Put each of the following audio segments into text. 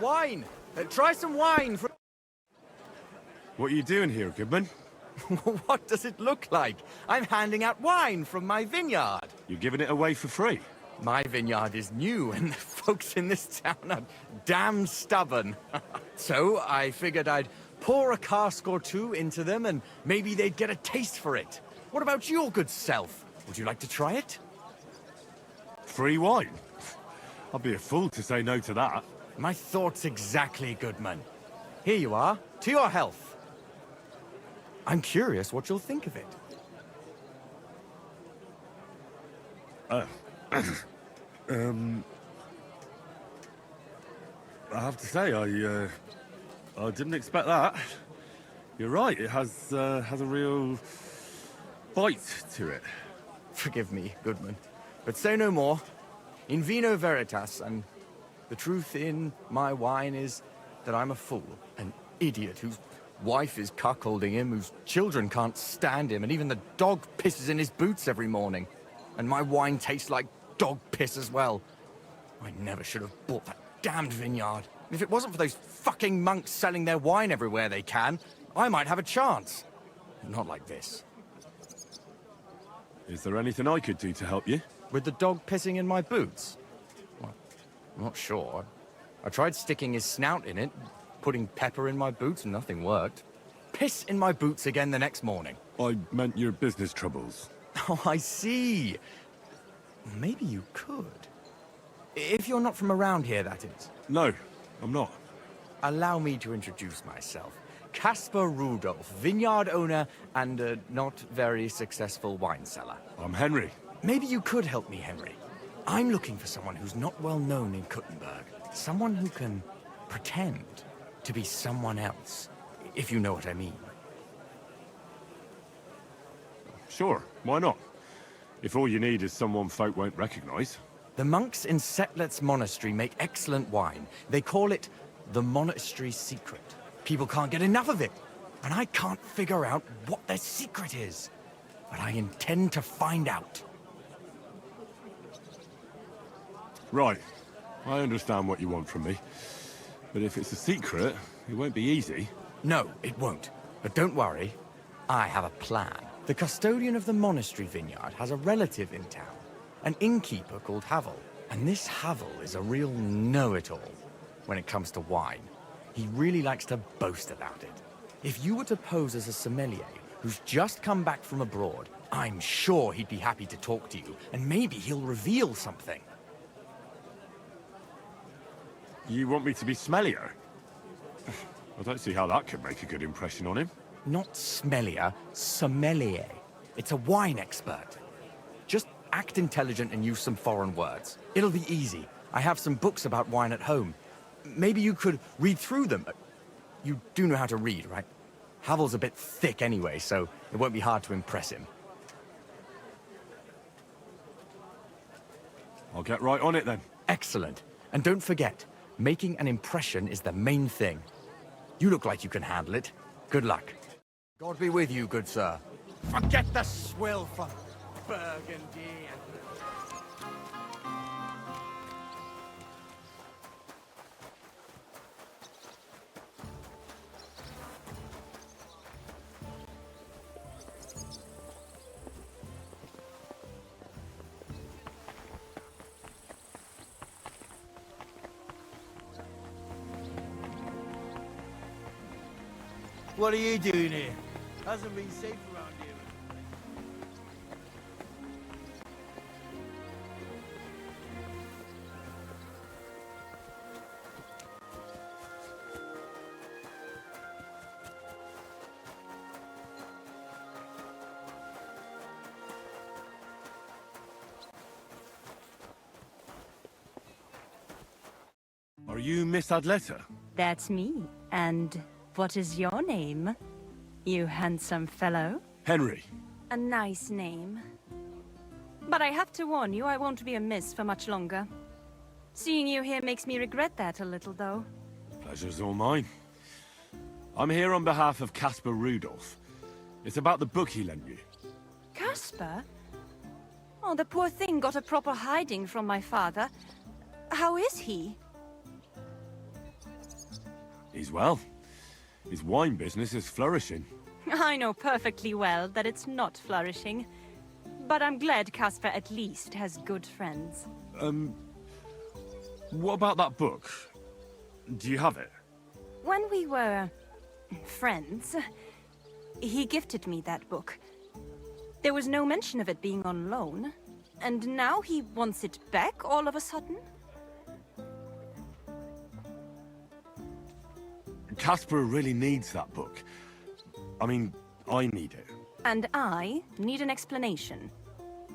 Wine! Try some wine from... What are you doing here, Goodman? What does it look like? I'm handing out wine from my vineyard. You're giving it away for free? My vineyard is new, and the folks in this town are damn stubborn. So I figured I'd pour a cask or two into them, and maybe they'd get a taste for it. What about your good self? Would you like to try it? Free wine? I'd be a fool to say no to that. My thoughts exactly, Goodman. Here you are, to your health. I'm curious what you'll think of it. I have to say, I didn't expect that. You're right, it has a real bite to it. Forgive me, Goodman, but say no more. In Vino Veritas, and the truth in my wine is that I'm a fool, an idiot whose wife is cuckolding him, whose children can't stand him, and even the dog pisses in his boots every morning. And my wine tastes like dog piss as well. I never should have bought that damned vineyard. If it wasn't for those fucking monks selling their wine everywhere they can, I might have a chance. Not like this. Is there anything I could do to help you? With the dog pissing in my boots? Well, I'm not sure. I tried sticking his snout in it, putting pepper in my boots, and nothing worked. Piss in my boots again the next morning. I meant your business troubles. Oh, I see. Maybe you could. If you're not from around here, that is. No, I'm not. Allow me to introduce myself. Casper Rudolf, vineyard owner and a not very successful wine seller. I'm Henry. Maybe you could help me, Henry. I'm looking for someone who's not well known in Kuttenberg. Someone who can pretend to be someone else, if you know what I mean. Sure, why not? If all you need is someone folk won't recognize. The monks in Setlet's monastery make excellent wine. They call it the monastery secret. People can't get enough of it, and I can't figure out what their secret is. But I intend to find out. Right, I understand what you want from me. But if it's a secret, it won't be easy. No, it won't. But don't worry, I have a plan. The custodian of the monastery vineyard has a relative in town, an innkeeper called Havel. And this Havel is a real know-it-all when it comes to wine. He really likes to boast about it. If you were to pose as a sommelier who's just come back from abroad, I'm sure he'd be happy to talk to you, and maybe he'll reveal something. You want me to be smellier? I don't see how that could make a good impression on him. Not smellier, sommelier. It's a wine expert. Just act intelligent and use some foreign words. It'll be easy. I have some books about wine at home. Maybe you could read through them. You do know how to read, right? Havel's a bit thick anyway, so it won't be hard to impress him. I'll get right on it then. Excellent. And don't forget, making an impression is the main thing. You look like you can handle it. Good luck. God be with you, good sir. Forget the swill from Burgundy. What are you doing here? Hasn't been safe around here. Are you Miss Adletta? That's me. And what is your name, you handsome fellow? Henry. A nice name. But I have to warn you, I won't be a miss for much longer. Seeing you here makes me regret that a little, though. Pleasure's all mine. I'm here on behalf of Casper Rudolf. It's about the book he lent you. Casper? Oh, the poor thing got a proper hiding from my father. How is he? He's well. His wine business is flourishing. I know perfectly well that it's not flourishing. But I'm glad Casper at least has good friends. What about that book? Do you have it? When we were friends, he gifted me that book. There was no mention of it being on loan. And now he wants it back all of a sudden? Casper really needs that book. I mean, I need it. And I need an explanation.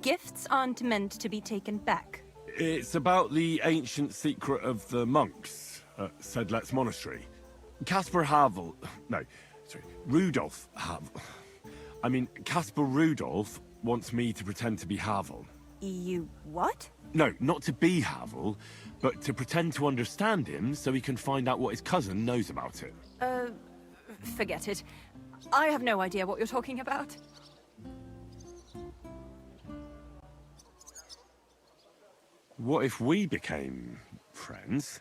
Gifts aren't meant to be taken back. It's about the ancient secret of the monks at Sedlet's monastery. Casper Havel... No, sorry, Rudolf Havel. I mean, Casper Rudolf wants me to pretend to be Havel. You what? No, not to be Havel, but to pretend to understand him so he can find out what his cousin knows about it. Forget it. I have no idea what you're talking about. What if we became friends,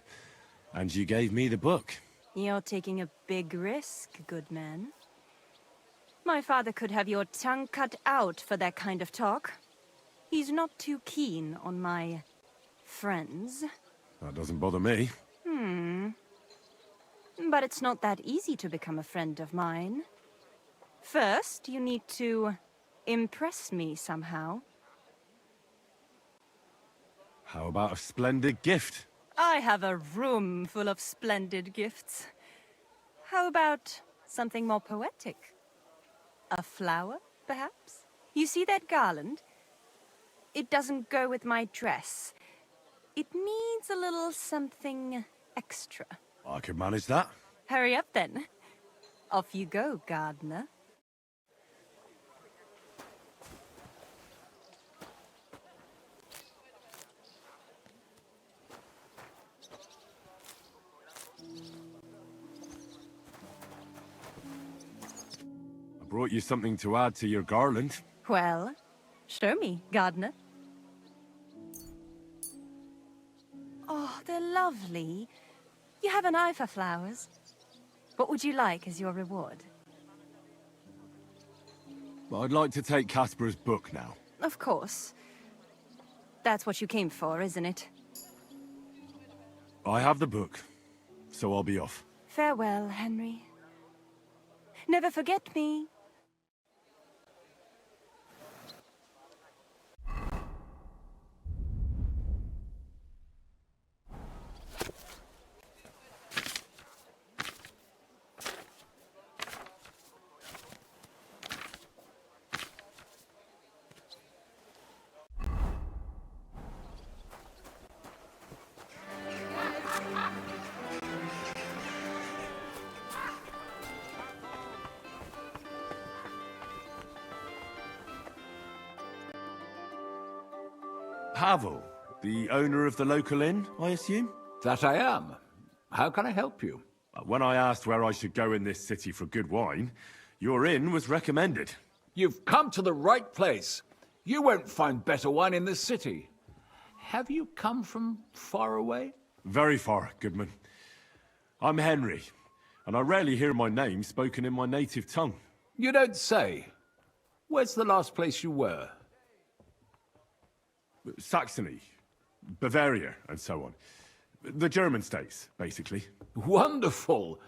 and you gave me the book? You're taking a big risk, good man. My father could have your tongue cut out for that kind of talk. He's not too keen on my friends. That doesn't bother me. But it's not that easy to become a friend of mine. First, you need to impress me somehow. How about a splendid gift? I have a room full of splendid gifts. How about something more poetic? A flower, perhaps? You see that garland? It doesn't go with my dress. It needs a little something extra. I could manage that. Hurry up then. Off you go, gardener. I brought you something to add to your garland. Well, show me, gardener. Oh, they're lovely. You have an eye for flowers. What would you like as your reward? But I'd like to take Casper's book now. Of course. That's what you came for, isn't it? I have the book, so I'll be off. Farewell, Henry. Never forget me. Havel, the owner of the local inn, I assume? That I am. How can I help you? When I asked where I should go in this city for good wine, your inn was recommended. You've come to the right place. You won't find better wine in this city. Have you come from far away? Very far, Goodman. I'm Henry, and I rarely hear my name spoken in my native tongue. You don't say. Where's the last place you were? Saxony, Bavaria, and so on. The German states, basically. Wonderful.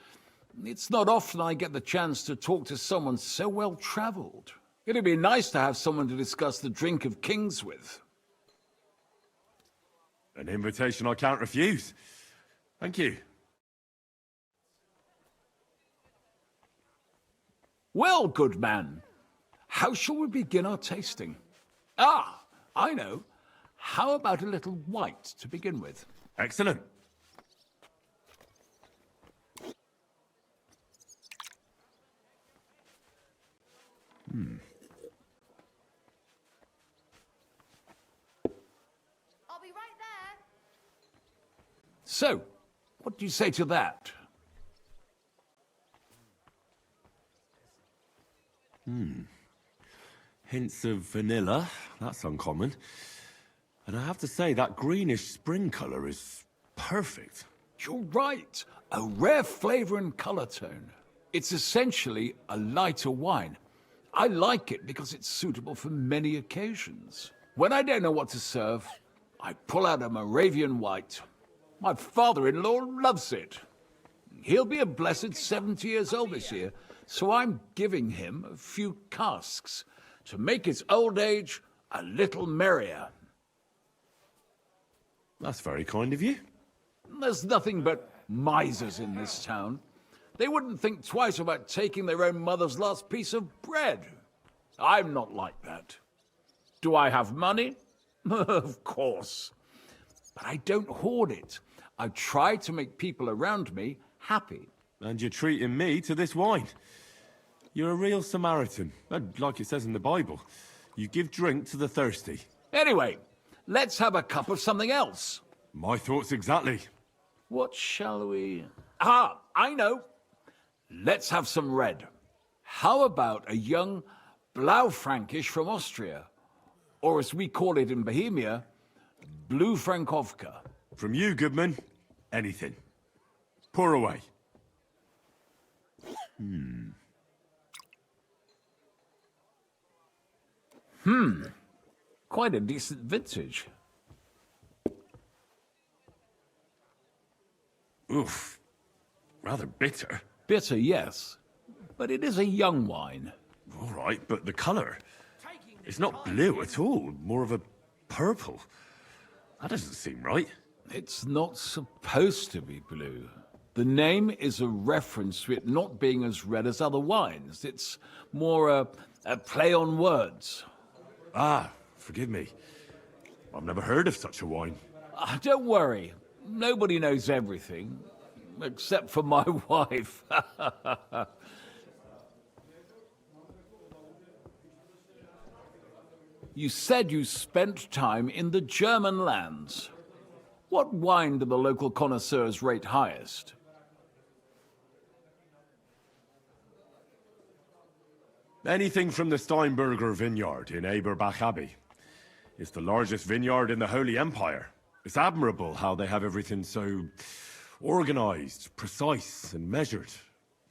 It's not often I get the chance to talk to someone so well-traveled. It'd be nice to have someone to discuss the drink of kings with. An invitation I can't refuse. Thank you. Well, good man, how shall we begin our tasting? Ah, I know. How about a little white to begin with? Excellent. I'll be right there. So, what do you say to that? Hints of vanilla. That's uncommon. And I have to say, that greenish spring colour is perfect. You're right. A rare flavor and color tone. It's essentially a lighter wine. I like it because it's suitable for many occasions. When I don't know what to serve, I pull out a Moravian white. My father-in-law loves it. He'll be a blessed 70 years old this year, so I'm giving him a few casks to make his old age a little merrier. That's very kind of you. There's nothing but misers in this town. They wouldn't think twice about taking their own mother's last piece of bread. I'm not like that. Do I have money? Of course. But I don't hoard it. I try to make people around me happy. And you're treating me to this wine. You're a real Samaritan. And like it says in the Bible, you give drink to the thirsty. Anyway, let's have a cup of something else. My thoughts exactly. What shall we... Ah, I know. Let's have some red. How about a young Blaufränkisch from Austria? Or as we call it in Bohemia, Blue Frankovka. From you, Goodman, anything. Pour away. Quite a decent vintage. Oof. Rather bitter. Bitter, yes. But it is a young wine. All right, but the colour. It's not blue at all. More of a purple. That doesn't seem right. It's not supposed to be blue. The name is a reference to it not being as red as other wines. It's more a play on words. Ah, forgive me. I've never heard of such a wine. Don't worry. Nobody knows everything. Except for my wife. You said you spent time in the German lands. What wine do the local connoisseurs rate highest? Anything from the Steinberger vineyard in Eberbach Abbey. It's the largest vineyard in the Holy Empire. It's admirable how they have everything so organized, precise, and measured.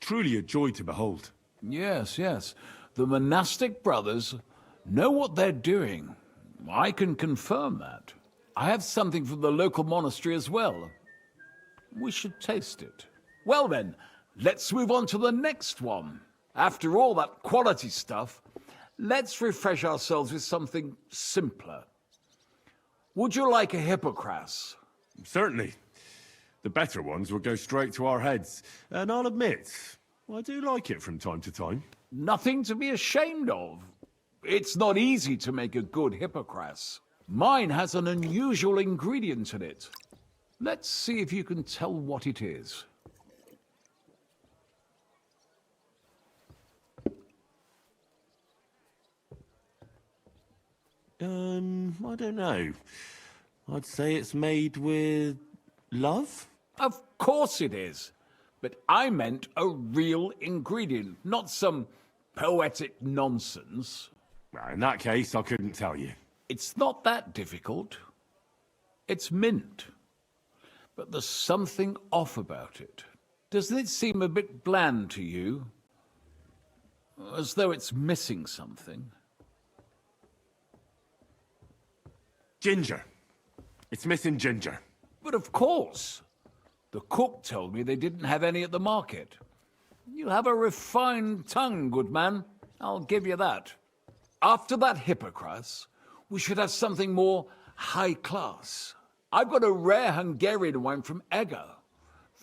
Truly a joy to behold. Yes, yes. The monastic brothers know what they're doing. I can confirm that. I have something from the local monastery as well. We should taste it. Well then, let's move on to the next one. After all that quality stuff, let's refresh ourselves with something simpler. Would you like a Hippocras? Certainly. The better ones will go straight to our heads. And I'll admit, I do like it from time to time. Nothing to be ashamed of. It's not easy to make a good Hippocras. Mine has an unusual ingredient in it. Let's see if you can tell what it is. I don't know. I'd say it's made with love? Of course it is. But I meant a real ingredient, not some poetic nonsense. Well, in that case, I couldn't tell you. It's not that difficult. It's mint. But there's something off about it. Doesn't it seem a bit bland to you? As though it's missing something. Ginger. It's missing ginger. But of course. The cook told me they didn't have any at the market. You have a refined tongue, good man. I'll give you that. After that Hippocras, we should have something more high class. I've got a rare Hungarian wine from Eger.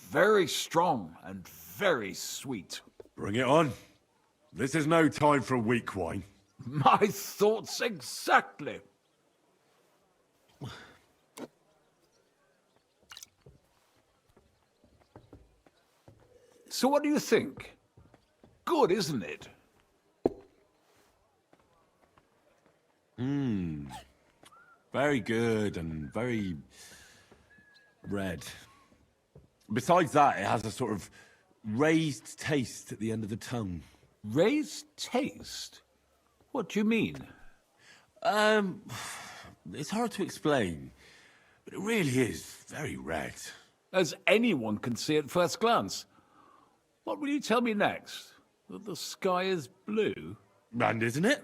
Very strong and very sweet. Bring it on. This is no time for weak wine. My thoughts exactly. So what do you think? Good, isn't it? Very good and very red. Besides that, it has a sort of raised taste at the end of the tongue. Raised taste? What do you mean? It's hard to explain, but it really is very red. as anyone can see at first glance. What will you tell me next? That the sky is blue? And isn't it?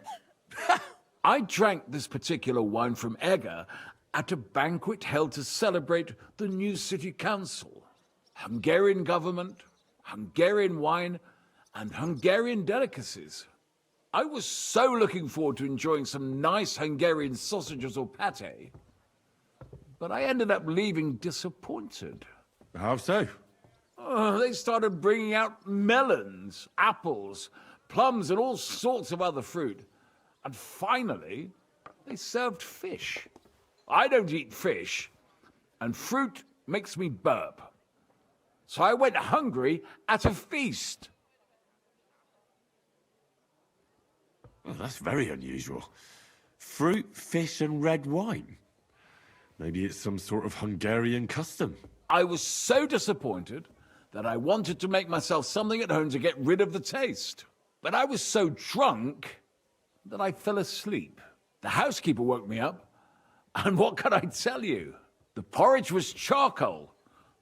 I drank this particular wine from Egger at a banquet held to celebrate the new city council. Hungarian government, Hungarian wine, and Hungarian delicacies. I was so looking forward to enjoying some nice Hungarian sausages or pate, but I ended up leaving disappointed. How so? They started bringing out melons, apples, plums, and all sorts of other fruit. And finally, they served fish. I don't eat fish, and fruit makes me burp. So I went hungry at a feast. Well, that's very unusual. Fruit, fish, and red wine. Maybe it's some sort of Hungarian custom. I was so disappointed that I wanted to make myself something at home to get rid of the taste. But I was so drunk that I fell asleep. The housekeeper woke me up, and what can I tell you? The porridge was charcoal.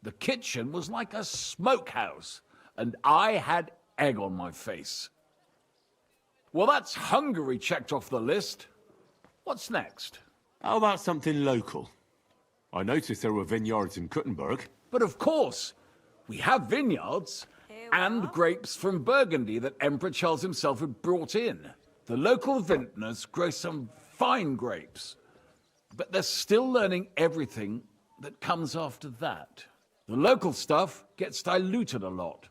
The kitchen was like a smokehouse, and I had egg on my face. Well, that's Hungary checked off the list. What's next? How about something local? I noticed there were vineyards in Kuttenberg. But of course, we have vineyards and grapes from Burgundy that Emperor Charles himself had brought in. The local vintners grow some fine grapes, but they're still learning everything that comes after that. The local stuff gets diluted a lot.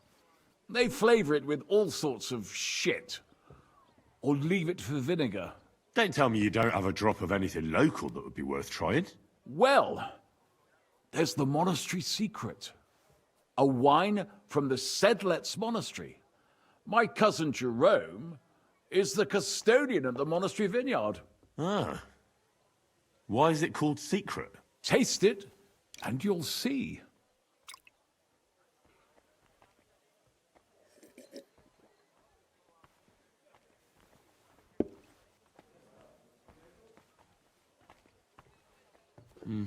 They flavor it with all sorts of shit, or leave it for vinegar. Don't tell me you don't have a drop of anything local that would be worth trying. Well, there's the monastery secret. A wine from the Sedlets monastery. My cousin Jerome is the custodian of the monastery vineyard. Ah. Why is it called secret? Taste it, and you'll see.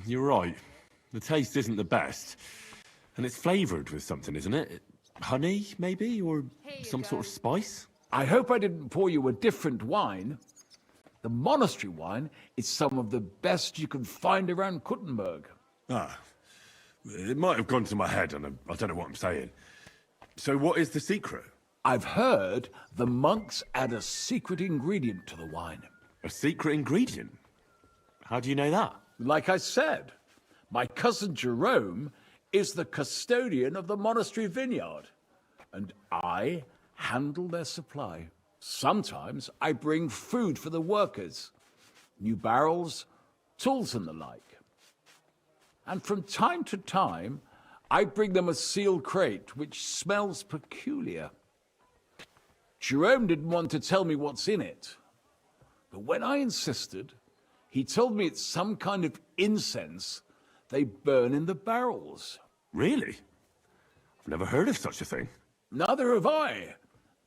You're right. The taste isn't the best. And it's flavoured with something, isn't it? Honey, maybe? Or some sort of spice? I hope I didn't pour you a different wine. The monastery wine is some of the best you can find around Kuttenberg. Ah. It might have gone to my head, and I don't know what I'm saying. So what is the secret? I've heard the monks add a secret ingredient to the wine. A secret ingredient? How do you know that? Like I said, my cousin Jerome is the custodian of the monastery vineyard, and I handle their supply. Sometimes I bring food for the workers, new barrels, tools and the like. And from time to time, I bring them a sealed crate which smells peculiar. Jerome didn't want to tell me what's in it, but when I insisted, he told me it's some kind of incense they burn in the barrels. Really? I've never heard of such a thing. Neither have I.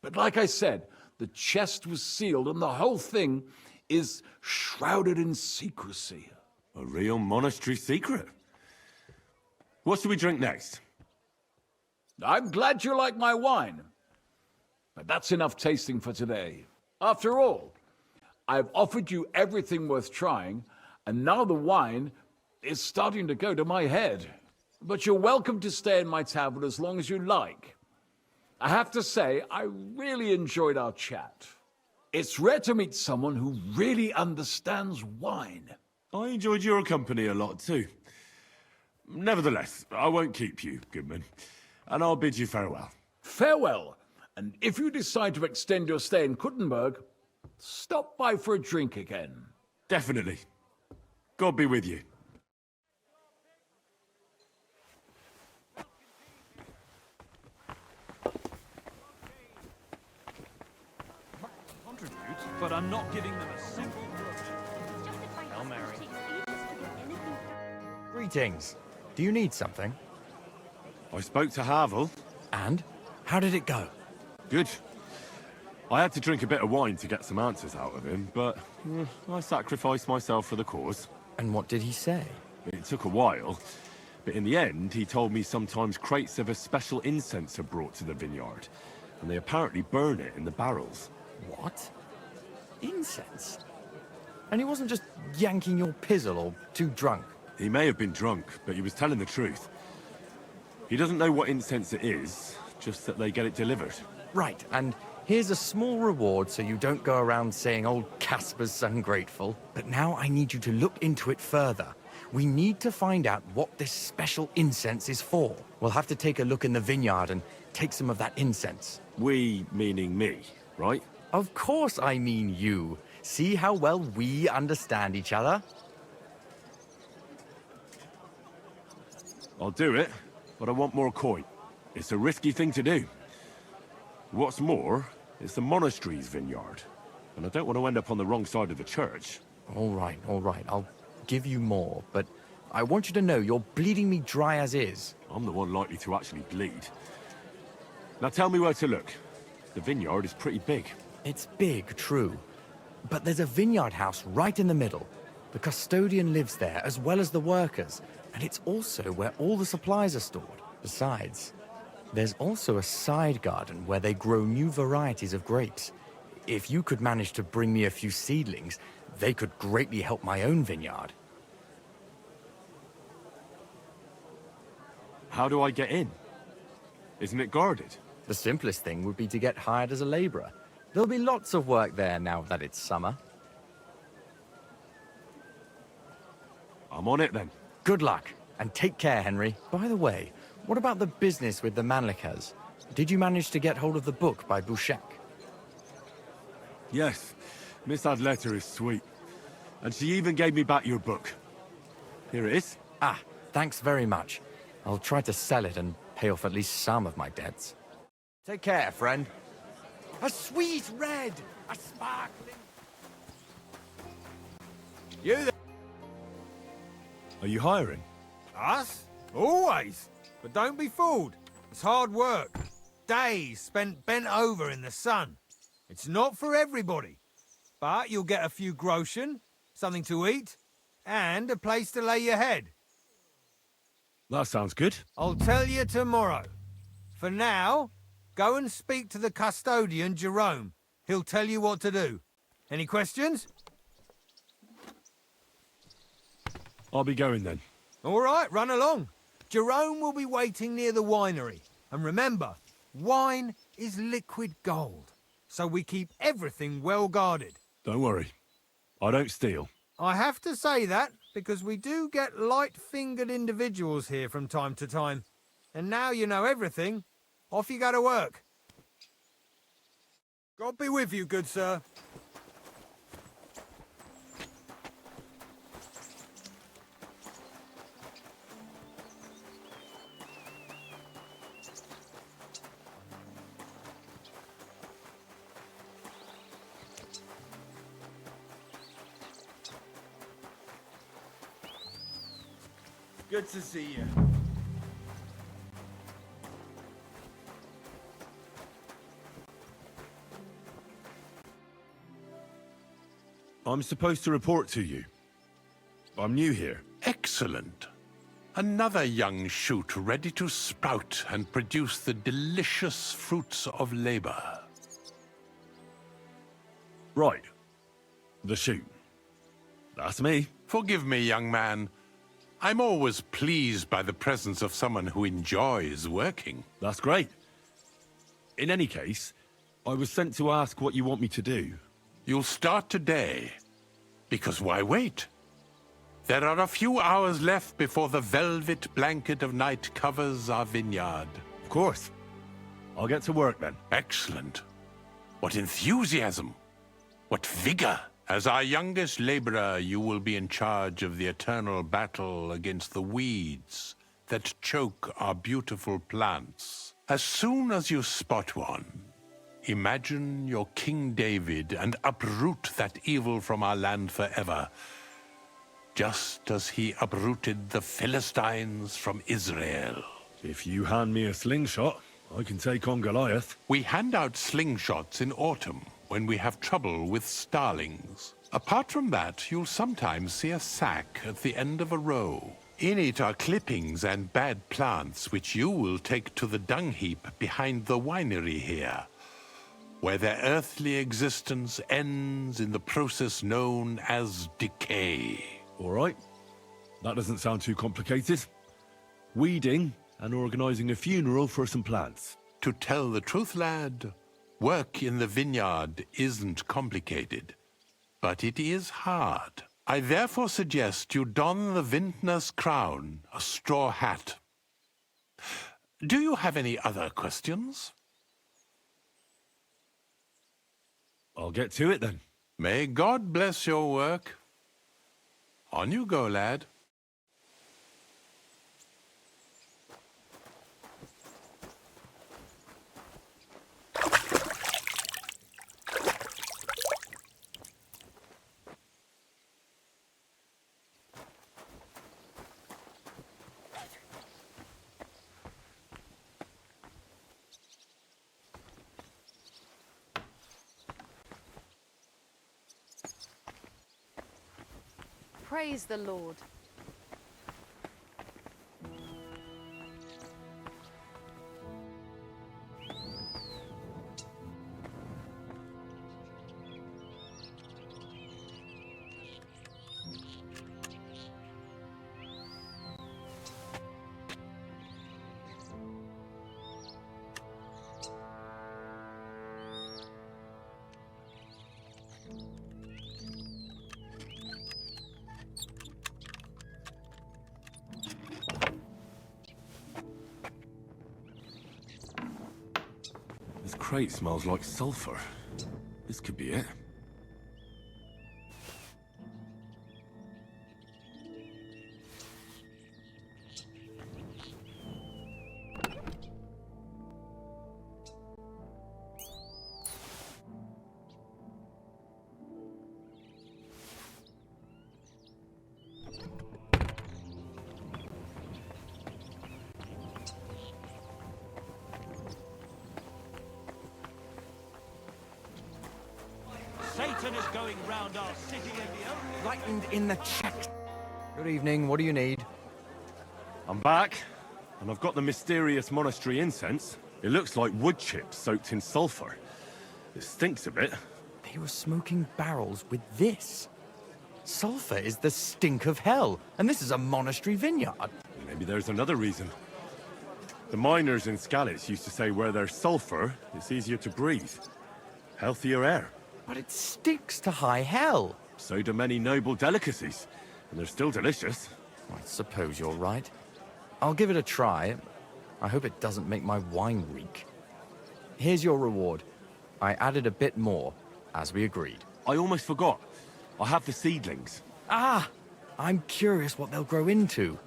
But like I said, the chest was sealed and the whole thing is shrouded in secrecy. A real monastery secret. What should we drink next? I'm glad you like my wine. But that's enough tasting for today. After all, I've offered you everything worth trying, and now the wine is starting to go to my head. But you're welcome to stay in my tavern as long as you like. I have to say, I really enjoyed our chat. It's rare to meet someone who really understands wine. I enjoyed your company a lot too. Nevertheless, I won't keep you, Goodman, and I'll bid you farewell. Farewell, and if you decide to extend your stay in Kuttenberg, stop by for a drink again. Definitely. God be with you. But I'm not giving them a single groat. Hail Mary. Greetings. Do you need something? I spoke to Havel. And? How did it go? Good. I had to drink a bit of wine to get some answers out of him, but I sacrificed myself for the cause. And what did he say? It took a while, But in the end, he told me sometimes crates of a special incense are brought to the vineyard, and they apparently burn it in the barrels. What? Incense? And he wasn't just yanking your pizzle or too drunk? He may have been drunk, but he was telling the truth. He doesn't know what incense it is, just that they get it delivered. Right, and here's a small reward so you don't go around saying old Casper's ungrateful. But now I need you to look into it further. We need to find out what this special incense is for. We'll have to take a look in the vineyard and take some of that incense. We, meaning me, right? Of course I mean you. See how well we understand each other? I'll do it, but I want more coin. It's a risky thing to do. What's more, it's the monastery's vineyard, and I don't want to end up on the wrong side of the church. All right. I'll give you more, but I want you to know you're bleeding me dry as is. I'm the one likely to actually bleed. Now tell me where to look. The vineyard is pretty big. It's big, true. But there's a vineyard house right in the middle. The custodian lives there, as well as the workers, and it's also where all the supplies are stored. Besides, there's also a side garden where they grow new varieties of grapes. If you could manage to bring me a few seedlings, they could greatly help my own vineyard. How do I get in? Isn't it guarded? The simplest thing would be to get hired as a laborer. There'll be lots of work there now that it's summer. I'm on it then. Good luck, and take care, Henry. By the way, what about the business with the Manlikas? Did you manage to get hold of the book by Bouchek? Yes, Miss Adletter is sweet. And she even gave me back your book. Here it is. Ah, thanks very much. I'll try to sell it and pay off at least some of my debts. Take care, friend. A sweet red! A sparkling... You there? Are you hiring? Us? Always. But don't be fooled. It's hard work. Days spent bent over in the sun. It's not for everybody. But you'll get a few groschen, something to eat, and a place to lay your head. That sounds good. I'll tell you tomorrow. For now, go and speak to the custodian, Jerome. He'll tell you what to do. Any questions? I'll be going then. All right, run along. Jerome will be waiting near the winery. And remember, wine is liquid gold. So we keep everything well guarded. Don't worry. I don't steal. I have to say that because we do get light-fingered individuals here from time to time. And now you know everything, off you go to work. God be with you, good sir. Good to see you. I'm supposed to report to you. I'm new here. Excellent. Another young shoot ready to sprout and produce the delicious fruits of labor. Right. The shoot. That's me. Forgive me, young man. I'm always pleased by the presence of someone who enjoys working. That's great. In any case, I was sent to ask what you want me to do. You'll start today, because why wait? There are a few hours left before the velvet blanket of night covers our vineyard. Of course. I'll get to work then. Excellent. What enthusiasm! What vigor! As our youngest laborer, you will be in charge of the eternal battle against the weeds that choke our beautiful plants. As soon as you spot one, imagine you're King David and uproot that evil from our land forever, just as he uprooted the Philistines from Israel. If you hand me a slingshot, I can take on Goliath. We hand out slingshots in autumn when we have trouble with starlings. Apart from that, you'll sometimes see a sack at the end of a row. In it are clippings and bad plants which you will take to the dung heap behind the winery here, where their earthly existence ends in the process known as decay. All right. That doesn't sound too complicated. Weeding and organizing a funeral for some plants. To tell the truth, lad, work in the vineyard isn't complicated, but it is hard. I therefore suggest you don the vintner's crown, a straw hat. Do you have any other questions? I'll get to it then. May God bless your work. On you go, lad. Praise the Lord. This crate smells like sulfur. This could be it. Satan is going round our city and the only... Lightened in the check. Good evening, what do you need? I'm back, and I've got the mysterious monastery incense. It looks like wood chips soaked in sulfur. It stinks a bit. They were smoking barrels with this. Sulfur is the stink of hell, and this is a monastery vineyard. Maybe there's another reason. The miners in Scalitz used to say where there's sulfur, it's easier to breathe. Healthier air. But it stinks to high hell. So do many noble delicacies, and they're still delicious. I suppose you're right. I'll give it a try. I hope it doesn't make my wine reek. Here's your reward. I added a bit more, as we agreed. I almost forgot. I have the seedlings. Ah! I'm curious what they'll grow into.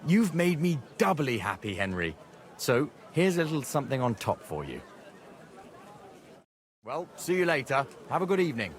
You've made me doubly happy, Henry. So, here's a little something on top for you. Well, see you later. Have a good evening.